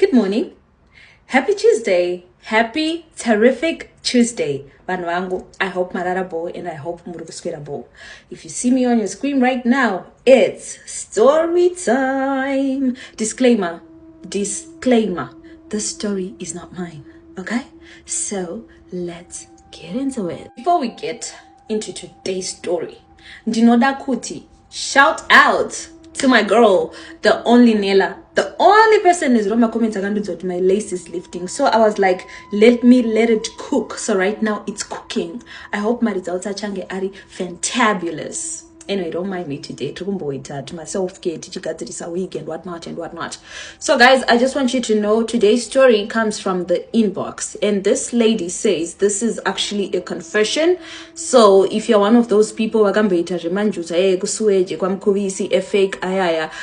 Good morning. Happy Tuesday. Happy terrific Tuesday. Banwangu, I hope mararabo and I hope murukusquerabo. If you see me on your screen right now, it's story time. Disclaimer. The story is not mine. Okay? So let's get into it. Before we get into today's story, Ndinoda Kuti, shout out to my girl, the only Nela. The only person is Roma comments that my lace is lifting. So I was like, let it cook. So right now it's cooking. I hope my results are change ari fantabulous. Anyway, don't mind me today. To myself, a week and whatnot. So guys, I just want you to know today's story comes from the inbox. And this lady says this is actually a confession. So if you're one of those people,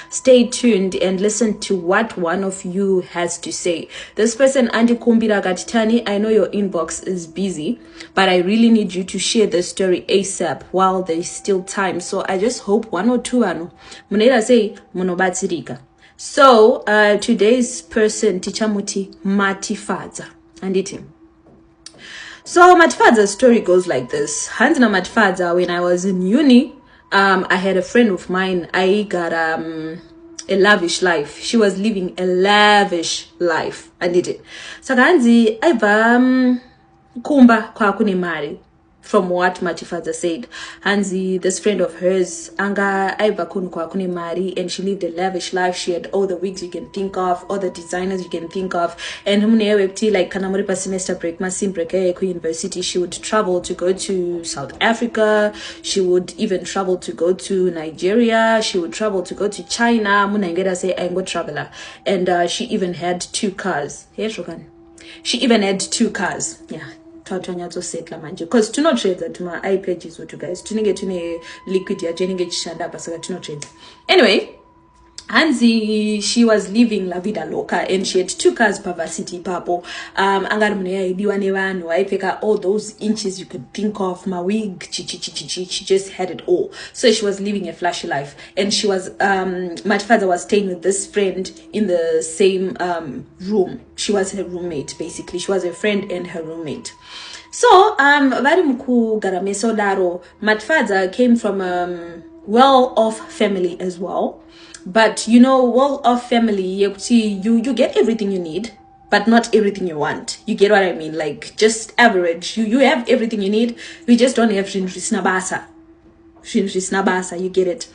stay tuned and listen to what one of you has to say. This person, Andy Kumbira Gatitani, I know your inbox is busy, but I really need you to share the story ASAP while there's still time. So I just hope one or two munela say munobatsirika. So today's person Tichamuti Matifadza and him. So Matifadza's story goes like this. Hansina Matifadza, when I was in uni, I had a friend of mine. I got a lavish life. She was living a lavish life. I did it. So Ganzi Iba kumba kwa kuni mari. From what Matifadza said, Hanzi, this friend of hers, Anga Aiba kunu kwa kuni mari, and she lived a lavish life. She had all the wigs you can think of, all the designers you can think of, and like kanamuripa semester break, masim break university. She would travel to go to South Africa. She would even travel to go to Nigeria. She would travel to go to China. Munangera say I'm go traveler, and she even had 2 cars. She even had 2 cars. Yeah. Because to not trade that my eye pages with you guys to get liquid ya get shanda pasaka to not trade. Anyway, Hansi, she was living la vida loca and she had 2 cars per varsity papo. I pick out all those inches you could think of, my wig, she just had it all. So she was living a flashy life, and she was my father was staying with this friend in the same room. She was her roommate, basically. She was a friend and her roommate. So very muku garameso daro. Matfather came from well-off family as well. But you know, well-off family, you get everything you need, but not everything you want. You get what I mean? Like just average. You have everything you need. You just don't have shinrisnabasa. You get it.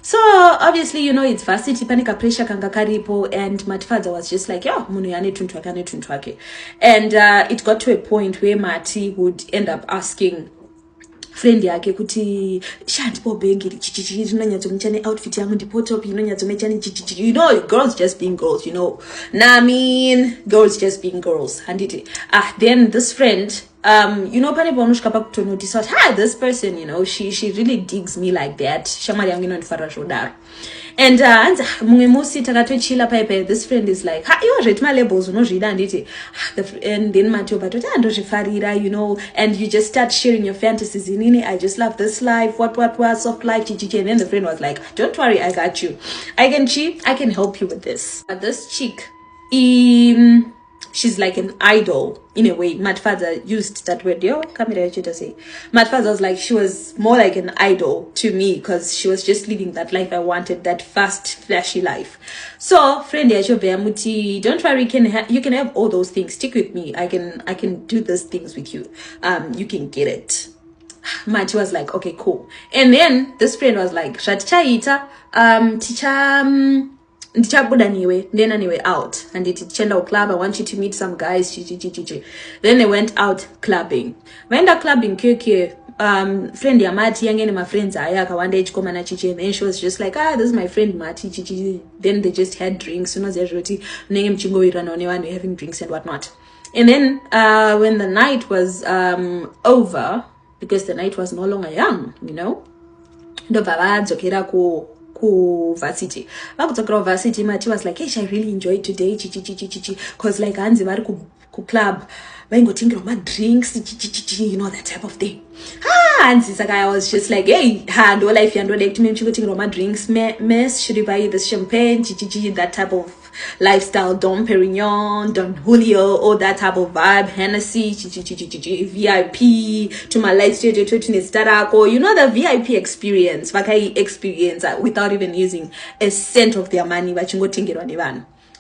So obviously, you know, it's varsity panika pressure kangakaripo, and Matfather was just like, yo, munuyane tuntwake. And it got to a point where Mati would end up asking friend yake kuti shandipo bengiri chichichi rinonyadzo mchane outfit yangu ndipo top inonyadzo mechane chichichi, you know, girls just being girls, you know. Girls just being girls. And then this friend, you know, pane bonushka pakuto notice that this person, you know, she really digs me like that. Shamari yangu inondifara shodaro. And this friend is like, you read my labels, and then you know, and you just start sharing your fantasies in I just love this life, what, soft life, and then the friend was like, don't worry, I got you. I can help you with this. But this chick, she's like an idol in a way. Matfather used that word. Matfather was like, she was more like an idol to me because she was just living that life I wanted, that fast, flashy life. So, friend, don't worry, you can have all those things. Stick with me. I can do those things with you. You can get it. Mati was like, okay, cool. And then this friend was like, teacher, then anyway out and it chenda club. I want you to meet some guys. Then they went out clubbing. When the clubbing friend ya Mati yangene my friends ayaka one day chikoma na chichi, and then she was just like, this is my friend Mati. Then they just had drinks, having drinks and whatnot. And then when the night was over, because the night was no longer young, you know, varsity. Varsity, Mati was like, hey, I really enjoyed today, because like Anzi vari ku club, vaingotingira ma drinks, you know, that type of thing. And I was just like, hey, no life, and like to me, ma drinks, mess, should you buy the champagne, that type of lifestyle, Dom Perignon, Don Julio, all that type of vibe, Hennessy, VIP, to my light stage, or you know, the VIP experience, Vakai experience, without even using a cent of their money,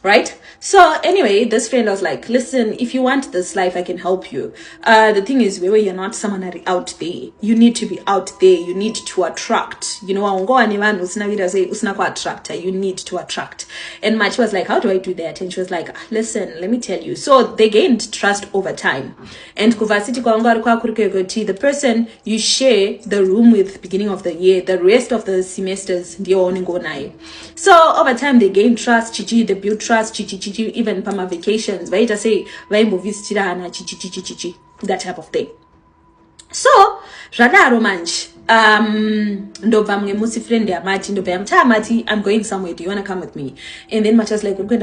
right? So anyway, this friend was like, listen, if you want this life, I can help you. The thing is, where you're not someone out there, you need to be out there, you need to attract, you know, you need to attract. And Machi was like, how do I do that? And she was like, listen, let me tell you. So they gained trust over time. And the person you share the room with beginning of the year, the rest of the semesters, so over time they gained trust, they built trust, even pama vacations, vaita say vaimbo visitirana, that type of thing. So radaro manji ndobva mwe musi friend yamati ndobva yamati I'm going somewhere, do you want to come with me? And then Macha's like, I'm going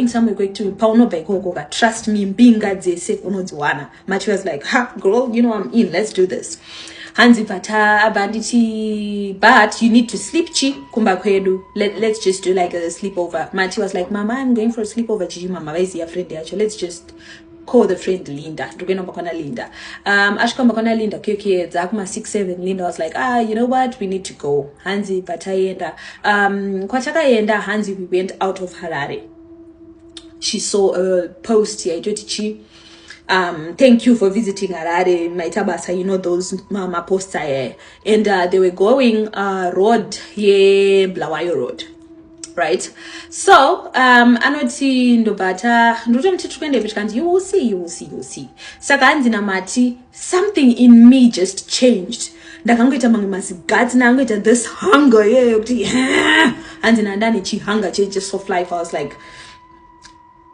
somewhere, going to paunobva ikoko, trust me, mbinga dzese unodziwana. Machi was like, ha girl, you know I'm in, let's do this. Hanzi pata abanditi, but you need to sleep chi kumba kwedu. Let's just do like a sleepover. Machi was like, mama, I'm going for a sleepover. Chichi mama, where's your friend there? Let's just call the friend Linda. Linda. Ashkona Linda, okay, Zakuma 6-7. Linda was like, you know what? We need to go. Hanzi pata yenda. Kwachaka yenda, Hanzi, we went out of Harare. She saw a post here, thank you for visiting Harare, Maitabasa, you know those mama posts and they were going road Blawayo Road, right? So anoti ndobata you will see sakanzi na mati, something in me just changed. This hunger and hunger changes of life. I was like,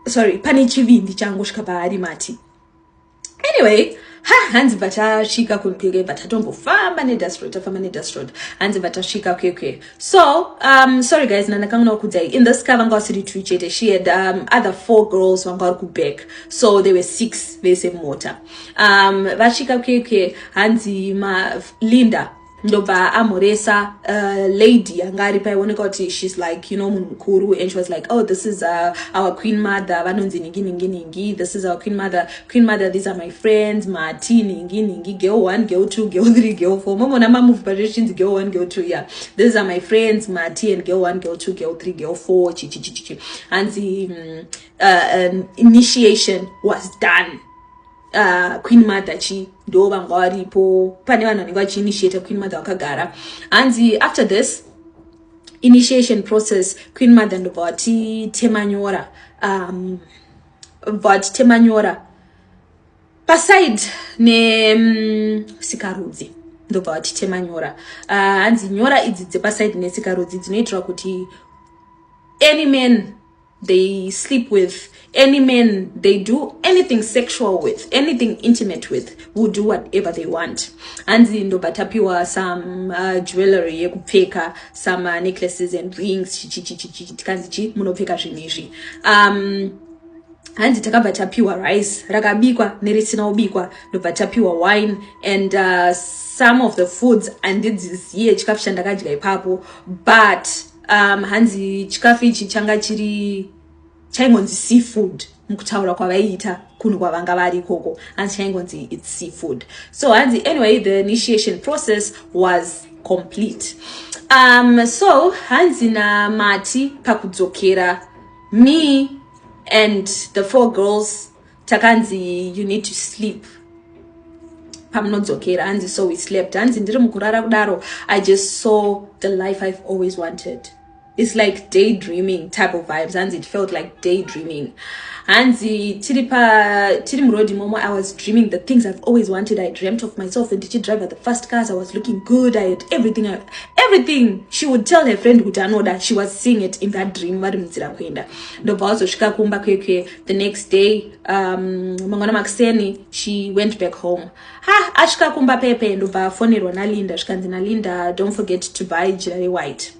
sorry, panichivi ndichangu shikabari mati. Anyway, hands bata shika kumpige bata tombo famba ne destroyed hands bata shika okay. So sorry guys, nanakangna kudai in this kavanga city tweet she had other 4 girls wanga kubek, so there were 6 they say motor vashika okay hanzi ma Linda ndoba amoresa lady angari pa wonekoti, she's like, you know, munkuru, and she was like, oh, this is our queen mother, vanonzi ningi, this is our queen mother, these are my friends, Martini ningi, girl 1, girl 2, girl 3, girl 4, momo na move variations, girl 1, girl 2, yeah, these are my friends, Marti, and girl 1, girl 2, girl 3, girl 4, and the initiation was done. Queen mother chi do bangwari po pane vana vanenge initiate queen mother wakagara, and after this initiation process queen mother ndobati temanyora paside ne sikarudzi ndobati temanyora and nyora idzi paside ne sikarudzi dzinoitwa kuti any man they sleep with, any men they do anything sexual with, anything intimate with, will do whatever they want. And ndo batapiwa some jewelry yekupfeka, some necklaces and rings chikanzichi munopfeka zvinishi. And takabatapiwa rice rakabikwa nerisina ubikwa ndobatapiwa wine and some of the foods and this year chikafu chandakadya ipapo, but hanzi chikafu ichi changa chiri chaingonzi seafood mukutaura kwavaiita kunu kwavanga vari ikoko, and chaingonzi it's seafood. So hanzi anyway the initiation process was complete. So hanzi na mati pakudzokera, me and the 4 girls takanzi you need to sleep pamunodzokera, hanzi so we slept. Hanzi ndiri mukurara kudaro I just saw the life I've always wanted. It's like daydreaming type of vibes, and it felt like daydreaming. And tiri murodi momo, I was dreaming the things I've always wanted. I dreamt of myself and did drive the first cars. I was looking good. I had everything. She would tell her friend that she was seeing it in that dream. The next day, mangona makseni, she went back home. Ashka kumba pepe ndoba phone na Linda. Shkanzina Linda, don't forget to buy jewelry white.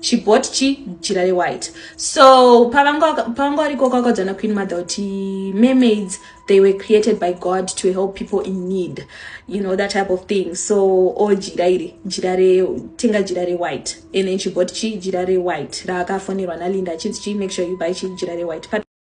she bought jira white. So pavangori kokakadzana Queen Mother uti mermaids, they were created by God to help people in need, you know, that type of thing. So jirare tinga jirare white, and then she bought jira white. Raka foni rana linda chips, make sure you buy jirare white.